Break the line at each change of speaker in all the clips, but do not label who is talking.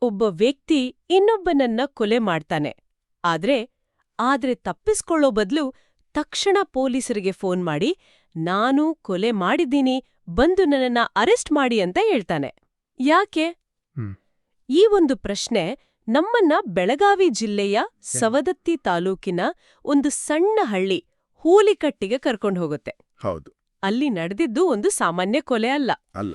ಒಬ್ಬ ವ್ಯಕ್ತಿ ಇನ್ನೊಬ್ಬನನ್ನ ಕೊಲೆ ಮಾಡ್ತಾನೆ. ಆದ್ರೆ ತಪ್ಪಿಸ್ಕೊಳ್ಳೋ ಬದ್ಲು ತಕ್ಷಣ ಪೊಲೀಸರಿಗೆ ಫೋನ್ ಮಾಡಿ, ನಾನು ಕೊಲೆ ಮಾಡಿದ್ದೀನಿ, ಬಂದು ನನ್ನನ್ನ ಅರೆಸ್ಟ್ ಮಾಡಿ ಅಂತ ಹೇಳ್ತಾನೆ. ಯಾಕೆ? ಈ ಒಂದು ಪ್ರಶ್ನೆ ನಮ್ಮನ್ನ ಬೆಳಗಾವಿ ಜಿಲ್ಲೆಯ ಸವದತ್ತಿ ತಾಲೂಕಿನ ಒಂದು ಸಣ್ಣ ಹಳ್ಳಿ ಹೂಲಿಕಟ್ಟಿಗೆ ಕರ್ಕೊಂಡು ಹೋಗುತ್ತೆ.
ಹೌದು.
ಅಲ್ಲಿ ನಡೆದಿದ್ದು ಒಂದು ಸಾಮಾನ್ಯ ಕೊಲೆ ಅಲ್ಲ.
ಅಲ್ಲ.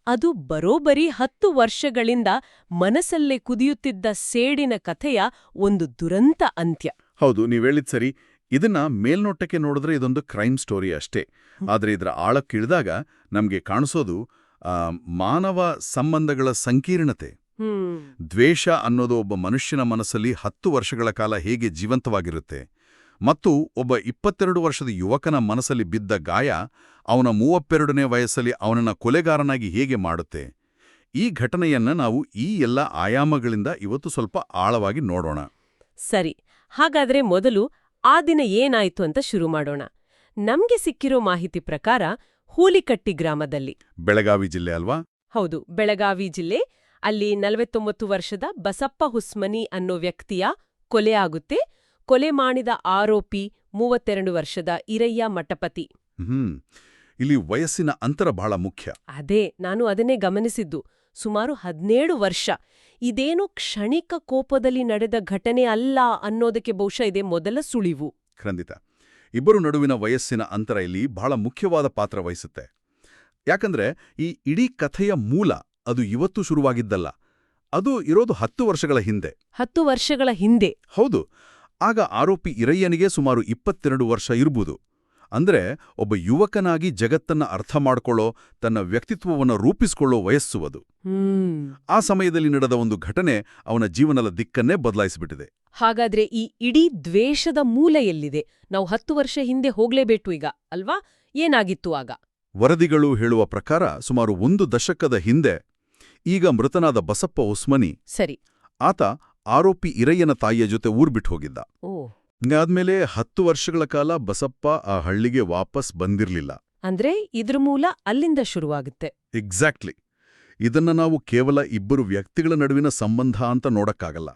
ಅದು ಬರೋಬ್ಬರಿ 10 ವರ್ಷಗಳಿಂದ ಮನಸ್ಸಲ್ಲೇ ಕುದಿಯುತ್ತಿದ್ದ ಸೇಡಿನ ಕಥೆಯ ಒಂದು ದುರಂತ ಅಂತ್ಯ.
ಹೌದು, ನೀವೇಳಿದ್ ಸರಿ. ಇದನ್ನ ಮೇಲ್ನೋಟಕ್ಕೆ ನೋಡಿದ್ರೆ ಇದೊಂದು ಕ್ರೈಮ್ ಸ್ಟೋರಿ ಅಷ್ಟೇ. ಆದ್ರೆ ಇದರ ಆಳಕ್ಕಿಳಿದಾಗ ನಮ್ಗೆ ಕಾಣಿಸೋದು ಮಾನವ ಸಂಬಂಧಗಳ ಸಂಕೀರ್ಣತೆ. ದ್ವೇಷ ಅನ್ನೋದು ಒಬ್ಬ ಮನುಷ್ಯನ ಮನಸ್ಸಲ್ಲಿ 10 ವರ್ಷಗಳ ಕಾಲ ಹೇಗೆ ಜೀವಂತವಾಗಿರುತ್ತೆ ಮತ್ತು ಒಬ್ಬ 22 ವರ್ಷದ ಯುವಕನ ಮನಸ್ಸಲ್ಲಿ ಬಿದ್ದ ಗಾಯ ಅವನ 32ನೇ ವಯಸ್ಸಲ್ಲಿ ಅವನನ್ನ ಕೊಲೆಗಾರನಾಗಿ ಹೇಗೆ ಮಾಡುತ್ತೆ. ಈ ಘಟನೆಯನ್ನ ನಾವು ಈ ಎಲ್ಲ ಆಯಾಮಗಳಿಂದ ಇವತ್ತು ಸ್ವಲ್ಪ ಆಳವಾಗಿ ನೋಡೋಣ.
ಸರಿ, ಹಾಗಾದ್ರೆ ಮೊದಲು ಆ ದಿನ ಏನಾಯ್ತು ಅಂತ ಶುರು ಮಾಡೋಣ. ನಮ್ಗೆ ಸಿಕ್ಕಿರೋ ಮಾಹಿತಿ ಪ್ರಕಾರ ಹೂಲಿಕಟ್ಟಿ ಗ್ರಾಮದಲ್ಲಿ,
ಬೆಳಗಾವಿ ಜಿಲ್ಲೆ ಅಲ್ವಾ?
ಹೌದು, ಬೆಳಗಾವಿ ಜಿಲ್ಲೆ. ಅಲ್ಲಿ 49 ವರ್ಷದ ಬಸಪ್ಪ ಹುಸ್ಮನಿ ಅನ್ನೋ ವ್ಯಕ್ತಿಯ ಕೊಲೆ ಆಗುತ್ತೆ. ಕೊಲೆ ಮಾಡಿದ ಆರೋಪಿ 32 ವರ್ಷದ ಈರಯ್ಯ ಮಠಪತಿ.
ಇಲ್ಲಿ ವಯಸ್ಸಿನ ಅಂತರ ಬಹಳ ಮುಖ್ಯ.
ನಾನು ಅದನ್ನೇ ಗಮನಿಸಿದ್ದು. ಸುಮಾರು 17 ವರ್ಷ. ಇದೇನು ಕ್ಷಣಿಕ ಕೋಪದಲ್ಲಿ ನಡೆದ ಘಟನೆ ಅಲ್ಲ ಅನ್ನೋದಕ್ಕೆ ಬಹುಶಃ ಇದೇ ಮೊದಲ ಸುಳಿವು.
ಖಂಡಿತ. ಇಬ್ಬರು ನಡುವಿನ ವಯಸ್ಸಿನ ಅಂತರ ಇಲ್ಲಿ ಬಹಳ ಮುಖ್ಯವಾದ ಪಾತ್ರ ವಹಿಸುತ್ತೆ. ಯಾಕಂದ್ರೆ ಈ ಇಡೀ ಕಥೆಯ ಮೂಲ ಅದು ಇವತ್ತು ಶುರುವಾಗಿದ್ದಲ್ಲ, ಅದು ಇರೋದು 10 ವರ್ಷಗಳ ಹಿಂದೆ.
10 ವರ್ಷಗಳ ಹಿಂದೆ?
ಹೌದು. ಆಗ ಆರೋಪಿ ಈರಯ್ಯನಿಗೆ ಸುಮಾರು 22 ವರ್ಷ ಇರ್ಬೋದು. ಅಂದ್ರೆ ಒಬ್ಬ ಯುವಕನಾಗಿ ಜಗತ್ತನ್ನ ಅರ್ಥ ಮಾಡ್ಕೊಳ್ಳೋ, ತನ್ನ ವ್ಯಕ್ತಿತ್ವವನ್ನು ರೂಪಿಸ್ಕೊಳ್ಳೋ ವಯಸ್ಸು ಅದು. ಆ ಸಮಯದಲ್ಲಿ ನಡೆದ ಒಂದು ಘಟನೆ ಅವನ ಜೀವನದ ದಿಕ್ಕನ್ನೇ ಬದಲಾಯಿಸಿಬಿಟ್ಟಿದೆ.
ಹಾಗಾದ್ರೆ ಈ ಇಡೀ ದ್ವೇಷದ ಮೂಲ ಎಲ್ಲಿದೆ? ನಾವು 10 ವರ್ಷ ಹಿಂದೆ ಹೋಗ್ಲೇಬೇಕು ಈಗ, ಅಲ್ವಾ? ಏನಾಗಿತ್ತು ಆಗ?
ವರದಿಗಳು ಹೇಳುವ ಪ್ರಕಾರ ಸುಮಾರು 1 ದಶಕದ ಹಿಂದೆ ಈಗ ಮೃತನಾದ ಬಸಪ್ಪ ಹುಸ್ಮನಿ,
ಸರಿ,
ಆತ ಆರೋಪಿ ಈರಯ್ಯನ ತಾಯಿಯ ಜೊತೆ ಊರ್ಬಿಟ್ಟು ಹೋಗಿದ್ದ. ಆದ್ಮೇಲೆ 10 ವರ್ಷಗಳ ಕಾಲ ಬಸಪ್ಪ ಆ ಹಳ್ಳಿಗೆ ವಾಪಸ್ ಬಂದಿರ್ಲಿಲ್ಲ.
ಅಂದ್ರೆ ಇದ್ರ ಮೂಲ ಅಲ್ಲಿಂದ ಶುರುವಾಗುತ್ತೆ.
ಎಕ್ಸಾಕ್ಟ್ಲಿ. ಇದನ್ನ ನಾವು ಕೇವಲ ಇಬ್ಬರು ವ್ಯಕ್ತಿಗಳ ನಡುವಿನ ಸಂಬಂಧ ಅಂತ ನೋಡಕ್ಕಾಗಲ್ಲ.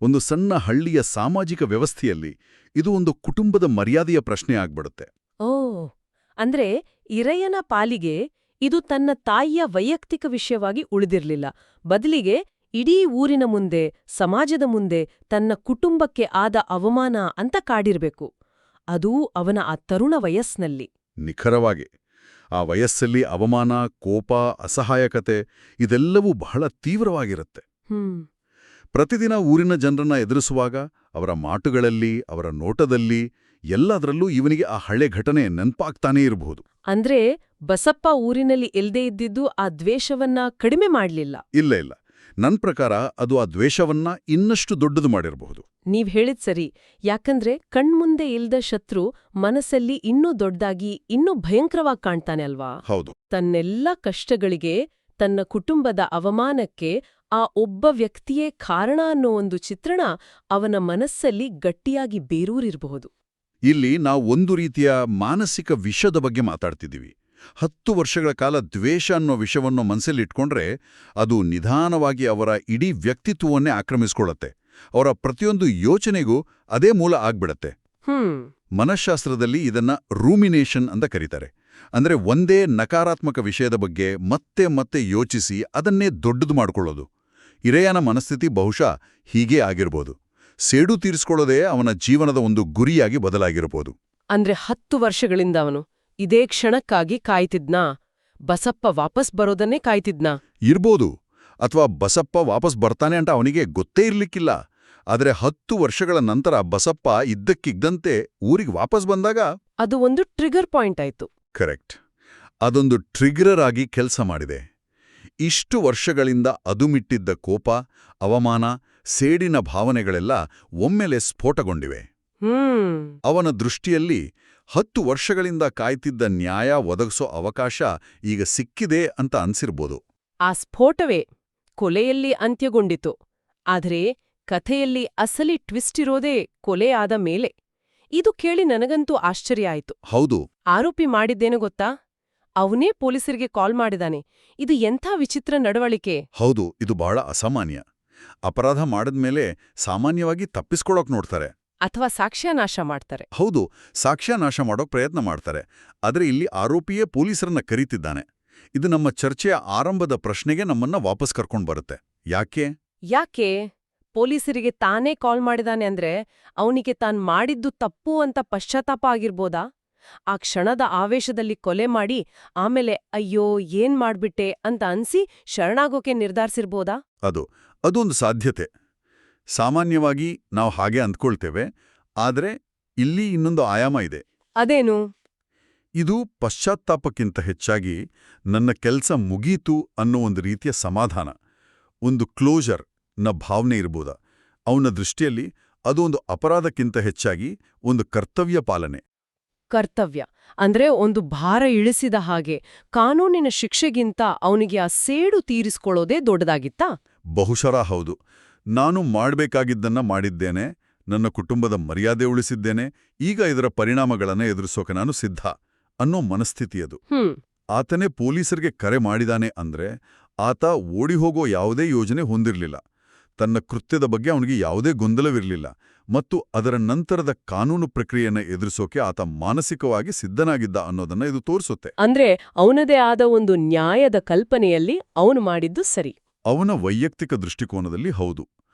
ಒಂದು ಸಣ್ಣ ಹಳ್ಳಿಯ ಸಾಮಾಜಿಕ ವ್ಯವಸ್ಥೆಯಲ್ಲಿ ಇದು ಒಂದು ಕುಟುಂಬದ ಮರ್ಯಾದೆಯ ಪ್ರಶ್ನೆ ಆಗ್ಬಿಡುತ್ತೆ.
ಅಂದ್ರೆ ಈರಯ್ಯನ ಪಾಲಿಗೆ ಇದು ತನ್ನ ತಾಯಿಯ ವೈಯಕ್ತಿಕ ವಿಷಯವಾಗಿ ಉಳಿದಿರ್ಲಿಲ್ಲ. ಬದಲಿಗೆ ಇಡೀ ಊರಿನ ಮುಂದೆ, ಸಮಾಜದ ಮುಂದೆ ತನ್ನ ಕುಟುಂಬಕ್ಕೆ ಆದ ಅವಮಾನ ಅಂತ ಕಾಡಿರ್ಬೇಕು. ಅದೂ ಅವನ ಆ ತರುಣ ವಯಸ್ಸಿನಲ್ಲಿ.
ನಿಖರವಾಗಿ. ಆ ವಯಸ್ಸಲ್ಲಿ ಅವಮಾನ, ಕೋಪ, ಅಸಹಾಯಕತೆ ಇದೆಲ್ಲವೂ ಬಹಳ ತೀವ್ರವಾಗಿರುತ್ತೆ. ಪ್ರತಿದಿನ ಊರಿನ ಜನರನ್ನ ಎದುರಿಸುವಾಗ ಅವರ ಮಾತುಗಳಲ್ಲಿ, ಅವರ ನೋಟದಲ್ಲಿ ಎಲ್ಲದರಲ್ಲೂ ಇವನಿಗೆ ಆ ಹಳೆ ಘಟನೆ ನೆನ್ಪಾಗ್ತಾನೇ ಇರಬಹುದು.
ಅಂದ್ರೆ ಬಸಪ್ಪ ಊರಿನಲ್ಲಿ ಇಲ್ದೇ ಇದ್ದಿದ್ದು ಆ ದ್ವೇಷವನ್ನ ಕಡಿಮೆ ಮಾಡ್ಲಿಲ್ಲ.
ಇಲ್ಲ. ನನ್ ಪ್ರಕಾರ ಅದು ಆ ದ್ವೇಷವನ್ನ ಇನ್ನಷ್ಟು ದೊಡ್ಡದು ಮಾಡಿರಬಹುದು.
ನೀವ್ ಹೇಳಿದ್ ಸರಿ. ಯಾಕಂದ್ರೆ ಕಣ್ಮುಂದೆ ಇಲ್ದ ಶತ್ರು ಮನಸ್ಸಲ್ಲಿ ಇನ್ನೂ ದೊಡ್ಡದಾಗಿ, ಇನ್ನೂ ಭಯಂಕರವಾಗಿ ಕಾಣ್ತಾನೆ ಅಲ್ವಾ?
ಹೌದು.
ತನ್ನೆಲ್ಲ ಕಷ್ಟಗಳಿಗೆ, ತನ್ನ ಕುಟುಂಬದ ಅವಮಾನಕ್ಕೆ ಆ ಒಬ್ಬ ವ್ಯಕ್ತಿಯೇ ಕಾರಣ ಅನ್ನೋ ಒಂದು ಚಿತ್ರಣ ಅವನ ಮನಸ್ಸಲ್ಲಿ ಗಟ್ಟಿಯಾಗಿ ಬೇರೂರಿರಬಹುದು.
ಇಲ್ಲಿ ನಾವು ಒಂದು ರೀತಿಯ ಮಾನಸಿಕ ವಿಷದ ಬಗ್ಗೆ ಮಾತಾಡ್ತಿದ್ದೀವಿ. 10 ವರ್ಷಗಳ ಕಾಲ ದ್ವೇಷ ಅನ್ನೋ ವಿಷವನ್ನು ಮನಸ್ಸಲ್ಲಿಟ್ಕೊಂಡ್ರೆ ಅದು ನಿಧಾನವಾಗಿ ಅವರ ಇಡೀ ವ್ಯಕ್ತಿತ್ವವನ್ನೇ ಆಕ್ರಮಿಸ್ಕೊಳ್ಳುತ್ತೆ. ಅವರ ಪ್ರತಿಯೊಂದು ಯೋಚನೆಗೂ ಅದೇ ಮೂಲ ಆಗ್ಬಿಡತ್ತೆ. ಮನಃಶಾಸ್ತ್ರದಲ್ಲಿ ಇದನ್ನ ರೂಮಿನೇಷನ್ ಅಂತ ಕರೀತಾರೆ. ಅಂದ್ರೆ ಒಂದೇ ನಕಾರಾತ್ಮಕ ವಿಷಯದ ಬಗ್ಗೆ ಮತ್ತೆ ಮತ್ತೆ ಯೋಚಿಸಿ ಅದನ್ನೇ ದೊಡ್ಡದು ಮಾಡ್ಕೊಳ್ಳೋದು. ಈರಯ್ಯನ ಮನಸ್ಥಿತಿ ಬಹುಶಃ ಹೀಗೇ ಆಗಿರ್ಬೋದು. ಸೇಡು ತೀರಿಸ್ಕೊಳ್ಳೋದೇ ಅವನ ಜೀವನದ ಒಂದು ಗುರಿಯಾಗಿ ಬದಲಾಗಿರಬಹುದು.
ಅಂದ್ರೆ 10 ವರ್ಷಗಳಿಂದ ಅವನು ಇದೇ ಕ್ಷಣಕ್ಕಾಗಿ ಕಾಯ್ತಿದ್ನಾ? ಬಸಪ್ಪ ವಾಪಸ್ ಬರೋದನ್ನೇ ಕಾಯ್ತಿದ್ನಾ?
ಇರ್ಬೋದು. ಅಥವಾ ಬಸಪ್ಪ ವಾಪಸ್ ಬರ್ತಾನೆ ಅಂತ ಅವನಿಗೆ ಗೊತ್ತೇ ಇರ್ಲಿಕ್ಕಿಲ್ಲ. ಆದರೆ 10 ವರ್ಷಗಳ ನಂತರ ಬಸಪ್ಪ ಇದ್ದಕ್ಕಿದ್ದಂತೆ ಊರಿಗೆ ವಾಪಸ್ ಬಂದಾಗ
ಅದು ಒಂದು ಟ್ರಿಗರ್ ಪಾಯಿಂಟ್ ಆಯ್ತು.
ಕರೆಕ್ಟ್. ಅದೊಂದು ಟ್ರಿಗರ್ ಆಗಿ ಕೆಲಸ ಮಾಡಿದೆ. ಇಷ್ಟು ವರ್ಷಗಳಿಂದ ಅದುಮಿಟ್ಟಿದ್ದ ಕೋಪ, ಅವಮಾನ, ಸೇಡಿನ ಭಾವನೆಗಳೆಲ್ಲ ಒಮ್ಮೆಲೆ ಸ್ಫೋಟಗೊಂಡಿವೆ. ಅವನ ದೃಷ್ಟಿಯಲ್ಲಿ 10 ವರ್ಷಗಳಿಂದ ಕಾಯ್ತಿದ್ದ ನ್ಯಾಯ ಒದಗಿಸೋ ಅವಕಾಶ ಈಗ ಸಿಕ್ಕಿದೆ ಅಂತ ಅನ್ಸಿರ್ಬೋದು.
ಆ ಸ್ಫೋಟವೇ ಕೊಲೆಯಲ್ಲಿ ಅಂತ್ಯಗೊಂಡಿತು. ಆದರೆ ಕಥೆಯಲ್ಲಿ ಅಸಲಿ ಟ್ವಿಸ್ಟ್ ಇರೋದೇ ಕೊಲೆ ಆದ ಮೇಲೆ. ಇದು ಕೇಳಿ ನನಗಂತೂ ಆಶ್ಚರ್ಯ ಆಯ್ತು.
ಹೌದು.
ಆರೋಪಿ ಮಾಡಿದ್ದೇನು ಗೊತ್ತಾ? ಅವನೇ ಪೊಲೀಸರಿಗೆ ಕಾಲ್ ಮಾಡಿದಾನೆ. ಇದು ಎಂಥ ವಿಚಿತ್ರ ನಡವಳಿಕೆ.
ಹೌದು, ಇದು ಬಹಳ ಅಸಾಮಾನ್ಯ. ಅಪರಾಧ ಮಾಡಿದ್ಮೇಲೆ ಸಾಮಾನ್ಯವಾಗಿ ತಪ್ಪಿಸ್ಕೊಳಕ್ ನೋಡ್ತಾರೆ.
ಅಥವಾ ಸಾಕ್ಷ್ಯ ನಾಶ ಮಾಡ್ತಾರೆ.
ಹೌದು, ಸಾಕ್ಷ್ಯ ನಾಶ ಮಾಡೋಕ್ ಪ್ರಯತ್ನ ಮಾಡ್ತಾರೆ. ಆದ್ರೆ ಇಲ್ಲಿ ಆರೋಪಿಯೇ ಪೊಲೀಸರನ್ನ ಕರೀತಿದ್ದಾನೆ. ಇದು ನಮ್ಮ ಚರ್ಚೆಯ ಆರಂಭದ ಪ್ರಶ್ನೆಗೆ ನಮ್ಮನ್ನ ವಾಪಸ್ ಕರ್ಕೊಂಡ್ ಬರುತ್ತೆ.
ಯಾಕೆ ಪೊಲೀಸರಿಗೆ ತಾನೇ ಕಾಲ್ ಮಾಡಿದಾನೆ ಅಂದ್ರೆ ಅವನಿಗೆ ತಾನ್ ಮಾಡಿದ್ದು ತಪ್ಪು ಅಂತ ಪಶ್ಚಾತ್ತಾಪ ಆಗಿರ್ಬೋದಾ? ಆ ಕ್ಷಣದ ಆವೇಶದಲ್ಲಿ ಕೊಲೆ ಮಾಡಿ ಆಮೇಲೆ ಅಯ್ಯೋ ಏನ್ ಮಾಡ್ಬಿಟ್ಟೆ ಅಂತ ಅನ್ಸಿ ಶರಣಾಗೋಕೆ ನಿರ್ಧರಿಸಿರ್ಬೋದಾ?
ಅದೊಂದು ಸಾಧ್ಯತೆ. ಸಾಮಾನ್ಯವಾಗಿ ನಾವು ಹಾಗೆ ಅಂದ್ಕೊಳ್ತೇವೆ. ಆದ್ರೆ ಇಲ್ಲಿ ಇನ್ನೊಂದು ಆಯಾಮ ಇದೆ.
ಅದೇನು?
ಇದು ಪಶ್ಚಾತ್ತಾಪಕ್ಕಿಂತ ಹೆಚ್ಚಾಗಿ ನನ್ನ ಕೆಲ್ಸ ಮುಗೀತು ಅನ್ನೋ ಒಂದು ರೀತಿಯ ಸಮಾಧಾನ, ಒಂದು ಕ್ಲೋಜರ್ ನ ಭಾವನೆ ಇರ್ಬೋದ. ಅವನ ದೃಷ್ಟಿಯಲ್ಲಿ ಅದು ಒಂದು ಅಪರಾಧಕ್ಕಿಂತ ಹೆಚ್ಚಾಗಿ ಒಂದು ಕರ್ತವ್ಯ ಪಾಲನೆ.
ಕರ್ತವ್ಯ ಅಂದ್ರೆ ಒಂದು ಭಾರ ಇಳಿಸಿದ ಹಾಗೆ. ಕಾನೂನಿನ ಶಿಕ್ಷೆಗಿಂತ ಅವನಿಗೆ ಆ ಸೇಡು ತೀರಿಸ್ಕೊಳ್ಳೋದೇ ದೊಡ್ಡದಾಗಿತ್ತಾ?
ಬಹುಶಃ ಹೌದು. ನಾನು ಮಾಡ್ಬೇಕಾಗಿದ್ದನ್ನ ಮಾಡಿದ್ದೇನೆ, ನನ್ನ ಕುಟುಂಬದ ಮರ್ಯಾದೆ ಉಳಿಸಿದ್ದೇನೆ, ಈಗ ಇದರ ಪರಿಣಾಮಗಳನ್ನ ಎದುರಿಸೋಕೆ ನಾನು ಸಿದ್ಧ ಅನ್ನೋ ಮನಸ್ಥಿತಿಯದು. ಆತನೇ ಪೊಲೀಸರಿಗೆ ಕರೆ ಮಾಡಿದಾನೆ ಅಂದ್ರೆ ಆತ ಓಡಿಹೋಗೋ ಯಾವುದೇ ಯೋಜನೆ ಹೊಂದಿರಲಿಲ್ಲ. ತನ್ನ ಕೃತ್ಯದ ಬಗ್ಗೆ ಅವನಿಗೆ ಯಾವುದೇ ಗೊಂದಲವಿರಲಿಲ್ಲ ಮತ್ತು ಅದರ ನಂತರದ ಕಾನೂನು ಪ್ರಕ್ರಿಯೆಯನ್ನು ಎದುರಿಸೋಕೆ ಆತ ಮಾನಸಿಕವಾಗಿ ಸಿದ್ಧನಾಗಿದ್ದ ಅನ್ನೋದನ್ನ ಇದು ತೋರಿಸುತ್ತೆ.
ಅಂದ್ರೆ ಅವನದೇ ಆದ ಒಂದು ನ್ಯಾಯದ ಕಲ್ಪನೆಯಲ್ಲಿ ಅವನು ಮಾಡಿದ್ದು ಸರಿ.
ಅವನ ವೈಯಕ್ತಿಕ ದೃಷ್ಟಿಕೋನದಲ್ಲಿ ಹೌದು,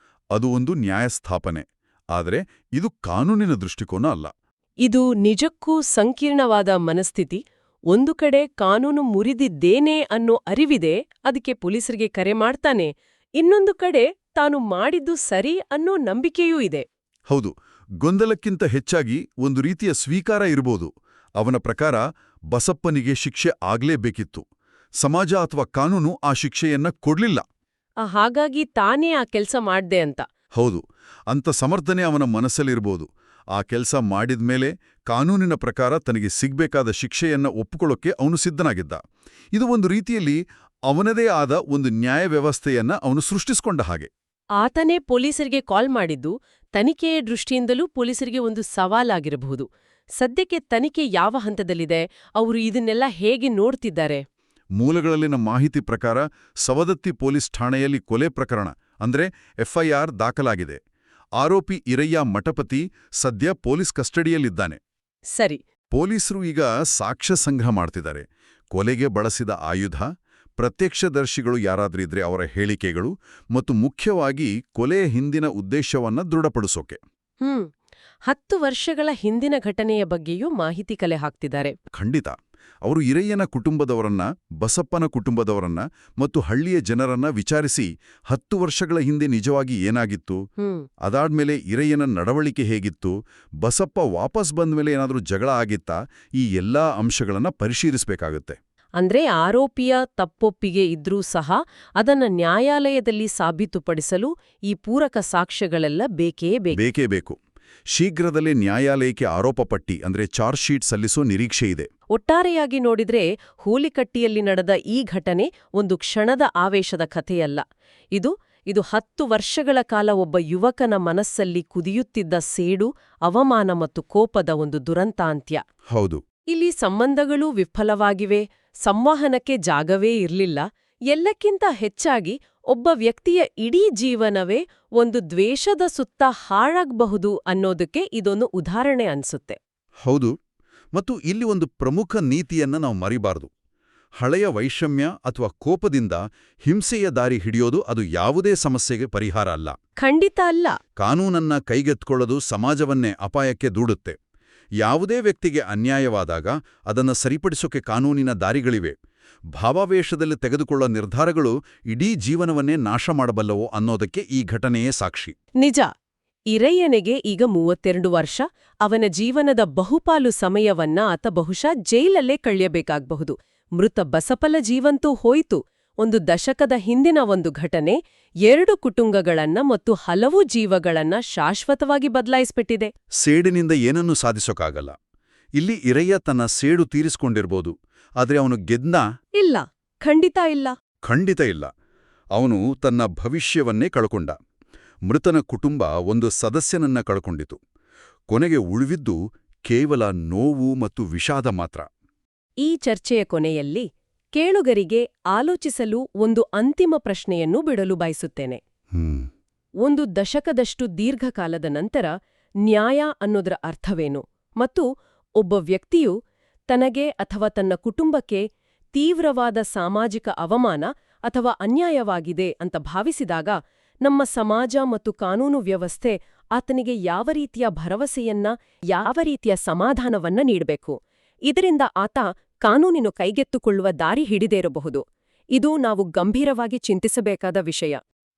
ಅದು ಒಂದು ನ್ಯಾಯಸ್ಥಾಪನೆ. ಆದರೆ ಇದು ಕಾನೂನಿನ ದೃಷ್ಟಿಕೋನ ಅಲ್ಲ.
ಇದು ನಿಜಕ್ಕೂ ಸಂಕೀರ್ಣವಾದ ಮನಸ್ಥಿತಿ. ಒಂದು ಕಡೆ ಕಾನೂನು ಮುರಿದಿದ್ದೇನೆ ಅನ್ನೋ ಅರಿವಿದೆ, ಅದಕ್ಕೆ ಪೊಲೀಸರಿಗೆ ಕರೆ ಮಾಡ್ತಾನೆ. ಇನ್ನೊಂದು ಕಡೆ ತಾನು ಮಾಡಿದ್ದು ಸರಿ ಅನ್ನೋ ನಂಬಿಕೆಯೂ ಇದೆ.
ಹೌದು, ಗೊಂದಲಕ್ಕಿಂತ ಹೆಚ್ಚಾಗಿ ಒಂದು ರೀತಿಯ ಸ್ವೀಕಾರ ಇರ್ಬೋದು. ಅವನ ಪ್ರಕಾರ ಬಸಪ್ಪನಿಗೆ ಶಿಕ್ಷೆ ಆಗ್ಲೇಬೇಕಿತ್ತು. ಸಮಾಜ ಅಥವಾ ಕಾನೂನು ಆ ಶಿಕ್ಷೆಯನ್ನ ಕೊಡ್ಲಿಲ್ಲ.
ಹಾಗಾಗಿ ತಾನೇ ಆ ಕೆಲ್ಸ ಮಾಡ್ದೆ ಅಂತ.
ಹೌದು, ಅಂಥ ಸಮರ್ಥನೆ ಅವನ ಮನಸ್ಸಲ್ಲಿರ್ಬೋದು. ಆ ಕೆಲಸ ಮಾಡಿದ್ಮೇಲೆ ಕಾನೂನಿನ ಪ್ರಕಾರ ತನಗೆ ಸಿಗ್ಬೇಕಾದ ಶಿಕ್ಷೆಯನ್ನ ಒಪ್ಪಿಕೊಳ್ಳೋಕೆ ಅವನು ಸಿದ್ಧನಾಗಿದ್ದ. ಇದು ಒಂದು ರೀತಿಯಲ್ಲಿ ಅವನದೇ ಆದ ಒಂದು ನ್ಯಾಯ ವ್ಯವಸ್ಥೆಯನ್ನ ಅವನು ಸೃಷ್ಟಿಸ್ಕೊಂಡ ಹಾಗೆ.
ಆತನೇ ಪೊಲೀಸರಿಗೆ ಕಾಲ್ ಮಾಡಿದ್ದು ತನಿಖೆಯ ದೃಷ್ಟಿಯಿಂದಲೂ ಪೊಲೀಸರಿಗೆ ಒಂದು ಸವಾಲಾಗಿರಬಹುದು. ಸದ್ಯಕ್ಕೆ ತನಿಖೆ ಯಾವ ಹಂತದಲ್ಲಿದೆ? ಅವರು ಇದನ್ನೆಲ್ಲ ಹೇಗೆ ನೋಡ್ತಿದ್ದಾರೆ?
ಮೂಲಗಳಲ್ಲಿನ ಮಾಹಿತಿ ಪ್ರಕಾರ ಸವದತ್ತಿ ಪೊಲೀಸ್ ಠಾಣೆಯಲ್ಲಿ ಕೊಲೆ ಪ್ರಕರಣ ಅಂದ್ರೆ FIR ದಾಖಲಾಗಿದೆ. ಆರೋಪಿ ಇರಯ್ಯ ಮಠಪತಿ ಸದ್ಯ ಪೊಲೀಸ್ ಕಸ್ಟಡಿಯಲ್ಲಿದ್ದಾನೆ.
ಸರಿ.
ಪೊಲೀಸರು ಈಗ ಸಾಕ್ಷ್ಯ ಸಂಗ್ರಹ ಮಾಡ್ತಿದ್ದಾರೆ. ಕೊಲೆಗೆ ಬಳಸಿದ ಆಯುಧ, ಪ್ರತ್ಯಕ್ಷದರ್ಶಿಗಳು ಯಾರಾದ್ರಿದ್ರೆ ಅವರ ಹೇಳಿಕೆಗಳು ಮತ್ತು ಮುಖ್ಯವಾಗಿ ಕೊಲೆಯ ಹಿಂದಿನ ಉದ್ದೇಶವನ್ನ ದೃಢಪಡಿಸೋಕೆ.
10 ವರ್ಷಗಳ ಹಿಂದಿನ ಘಟನೆಯ ಬಗ್ಗೆಯೂ ಮಾಹಿತಿ ಕಲೆ ಹಾಕ್ತಿದ್ದಾರೆ.
ಖಂಡಿತ. ಅವರು ಇರಯ್ಯನ ಕುಟುಂಬದವರನ್ನ, ಬಸಪ್ಪನ ಕುಟುಂಬದವರನ್ನ ಮತ್ತು ಹಳ್ಳಿಯ ಜನರನ್ನ ವಿಚಾರಿಸಿ 10 ವರ್ಷಗಳ ಹಿಂದೆ ನಿಜವಾಗಿ ಏನಾಗಿತ್ತು, ಅದಾದ್ಮೇಲೆ ಇರಯ್ಯನ ನಡವಳಿಕೆ ಹೇಗಿತ್ತು, ಬಸಪ್ಪ ವಾಪಸ್ ಬಂದ್ಮೇಲೆ ಏನಾದ್ರೂ ಜಗಳ ಆಗಿತ್ತಾ, ಈ ಎಲ್ಲಾ ಅಂಶಗಳನ್ನ ಪರಿಶೀಲಿಸಬೇಕಾಗುತ್ತೆ.
ಅಂದ್ರೆ ಆರೋಪಿಯ ತಪ್ಪೊಪ್ಪಿಗೆ ಇದ್ರೂ ಸಹ ಅದನ್ನ ನ್ಯಾಯಾಲಯದಲ್ಲಿ ಸಾಬೀತುಪಡಿಸಲು ಈ ಪೂರಕ ಸಾಕ್ಷ್ಯಗಳೆಲ್ಲ ಬೇಕೇ ಬೇಕು.
ಶೀಘ್ರದಲ್ಲೇ ನ್ಯಾಯಾಲಯಕ್ಕೆ ಆರೋಪ ಪಟ್ಟಿ ಅಂದ್ರೆ ಚಾರ್ಜ್ ಶೀಟ್ ಸಲ್ಲಿಸೋ ನಿರೀಕ್ಷೆ ಇದೆ.
ಒಟ್ಟಾರೆಯಾಗಿ ನೋಡಿದ್ರೆ ಹೂಲಿಕಟ್ಟಿಯಲ್ಲಿ ನಡೆದ ಈ ಘಟನೆ ಒಂದು ಕ್ಷಣದ ಆವೇಶದ ಕಥೆಯಲ್ಲ. ಇದು 10 ವರ್ಷಗಳ ಕಾಲ ಒಬ್ಬ ಯುವಕನ ಮನಸ್ಸಲ್ಲಿ ಕುದಿಯುತ್ತಿದ್ದ ಸೇಡು, ಅವಮಾನ ಮತ್ತು ಕೋಪದ ಒಂದು ದುರಂತಾಂತ್ಯ.
ಹೌದು.
ಇಲ್ಲಿ ಸಂಬಂಧಗಳೂ ವಿಫಲವಾಗಿವೆ, ಸಂವಹನಕ್ಕೆ ಜಾಗವೇ ಇರ್ಲಿಲ್ಲ. ಎಲ್ಲಕ್ಕಿಂತ ಹೆಚ್ಚಾಗಿ ಒಬ್ಬ ವ್ಯಕ್ತಿಯ ಇಡೀ ಜೀವನವೇ ಒಂದು ದ್ವೇಷದ ಸುತ್ತ ಹಾಳಾಗಬಹುದು ಅನ್ನೋದಕ್ಕೆ ಇದೊಂದು ಉದಾಹರಣೆ ಅನ್ಸುತ್ತೆ.
ಹೌದು. ಮತ್ತು ಇಲ್ಲಿ ಒಂದು ಪ್ರಮುಖ ನೀತಿಯನ್ನ ನಾವು ಮರಿಬಾರದು. ಹಳೆಯ ವೈಷಮ್ಯ ಅಥವಾ ಕೋಪದಿಂದ ಹಿಂಸೆಯ ದಾರಿ ಹಿಡಿಯೋದು ಅದು ಯಾವುದೇ ಸಮಸ್ಯೆಗೆ ಪರಿಹಾರ ಅಲ್ಲ.
ಖಂಡಿತ ಅಲ್ಲ.
ಕಾನೂನನ್ನ ಕೈಗೆತ್ಕೊಳ್ಳೋದು ಸಮಾಜವನ್ನೇ ಅಪಾಯಕ್ಕೆ ದೂಡುತ್ತೆ. ಯಾವುದೇ ವ್ಯಕ್ತಿಗೆ ಅನ್ಯಾಯವಾದಾಗ ಅದನ್ನ ಸರಿಪಡಿಸೋಕೆ ಕಾನೂನಿನ ದಾರಿಗಳಿವೆ. ಭಾವಾವೇಶದಲ್ಲಿ ತೆಗೆದುಕೊಳ್ಳೋ ನಿರ್ಧಾರಗಳು ಇಡೀ ಜೀವನವನ್ನೇ ನಾಶ ಮಾಡಬಲ್ಲವೋ ಅನ್ನೋದಕ್ಕೆ ಈ ಘಟನೆಯೇ ಸಾಕ್ಷಿ.
ನಿಜ. ಇರಯ್ಯನಿಗೆ ಈಗ 32 ವರ್ಷ. ಅವನ ಜೀವನದ ಬಹುಪಾಲು ಸಮಯವನ್ನ ಆತ ಬಹುಶಃ ಜೈಲಲ್ಲೇ ಕಳೆಯಬೇಕಾಗಬಹುದು. ಮೃತ ಬಸಪಲ ಜೀವಂತೂ ಹೋಯಿತು. ಒಂದು ದಶಕದ ಹಿಂದಿನ ಒಂದು ಘಟನೆ 2 ಕುಟುಂಬಗಳನ್ನ ಮತ್ತು ಹಲವು ಜೀವಗಳನ್ನ ಶಾಶ್ವತವಾಗಿ ಬದಲಾಯಿಸ್ಬಿಟ್ಟಿದೆ.
ಸೇಡಿನಿಂದ ಏನನ್ನೂ ಸಾಧಿಸೋಕ್ಕಾಗಲ್ಲ. ಇಲ್ಲಿ ಇರಯ್ಯ ತನ್ನ ಸೇಡು ತೀರಿಸಿಕೊಂಡಿರ್ಬೋದು, ಆದ್ರೆ ಅವನು ಗೆದ್ನಾ?
ಇಲ್ಲ, ಖಂಡಿತ ಇಲ್ಲ.
ಖಂಡಿತ ಇಲ್ಲ. ಅವನು ತನ್ನ ಭವಿಷ್ಯವನ್ನೇ ಕಳ್ಕೊಂಡ. ಮೃತನ ಕುಟುಂಬ ಒಂದು ಸದಸ್ಯನನ್ನ ಕಳ್ಕೊಂಡಿತು. ಕೊನೆಗೆ ಉಳಿವಿದ್ದು ಕೇವಲ ನೋವು ಮತ್ತು ವಿಷಾದ ಮಾತ್ರ.
ಈ ಚರ್ಚೆಯ ಕೊನೆಯಲ್ಲಿ ಕೇಳುಗರಿಗೆ ಆಲೋಚಿಸಲು ಒಂದು ಅಂತಿಮ ಪ್ರಶ್ನೆಯನ್ನು ಬಿಡಲು ಬಯಸುತ್ತೇನೆ. ಒಂದು ದಶಕದಷ್ಟು ದೀರ್ಘಕಾಲದ ನಂತರ ನ್ಯಾಯ ಅನ್ನೋದರ ಅರ್ಥವೇನು ಮತ್ತು ಒಬ್ಬ ವ್ಯಕ್ತಿಯು ತನಗೆ ಅಥವಾ ತನ್ನ ಕುಟುಂಬಕ್ಕೆ ತೀವ್ರವಾದ ಸಾಮಾಜಿಕ ಅವಮಾನ ಅಥವಾ ಅನ್ಯಾಯವಾಗಿದೆ ಅಂತ ಭಾವಿಸಿದಾಗ ನಮ್ಮ ಸಮಾಜ ಮತ್ತು ಕಾನೂನು ವ್ಯವಸ್ಥೆ ಆತನಿಗೆ ಯಾವ ರೀತಿಯ ಭರವಸೆಯನ್ನ, ಯಾವ ರೀತಿಯ ಸಮಾಧಾನವನ್ನ ನೀಡಬೇಕು? ಇದರಿಂದ ಆತ ಕಾನೂನಿನ ಕೈಗೆತ್ತುಕೊಳ್ಳುವ ದಾರಿ ಹಿಡಿದೇ ಇರಬಹುದು. ಇದು ನಾವು ಗಂಭೀರವಾಗಿ ಚಿಂತಿಸಬೇಕಾದ ವಿಷಯ.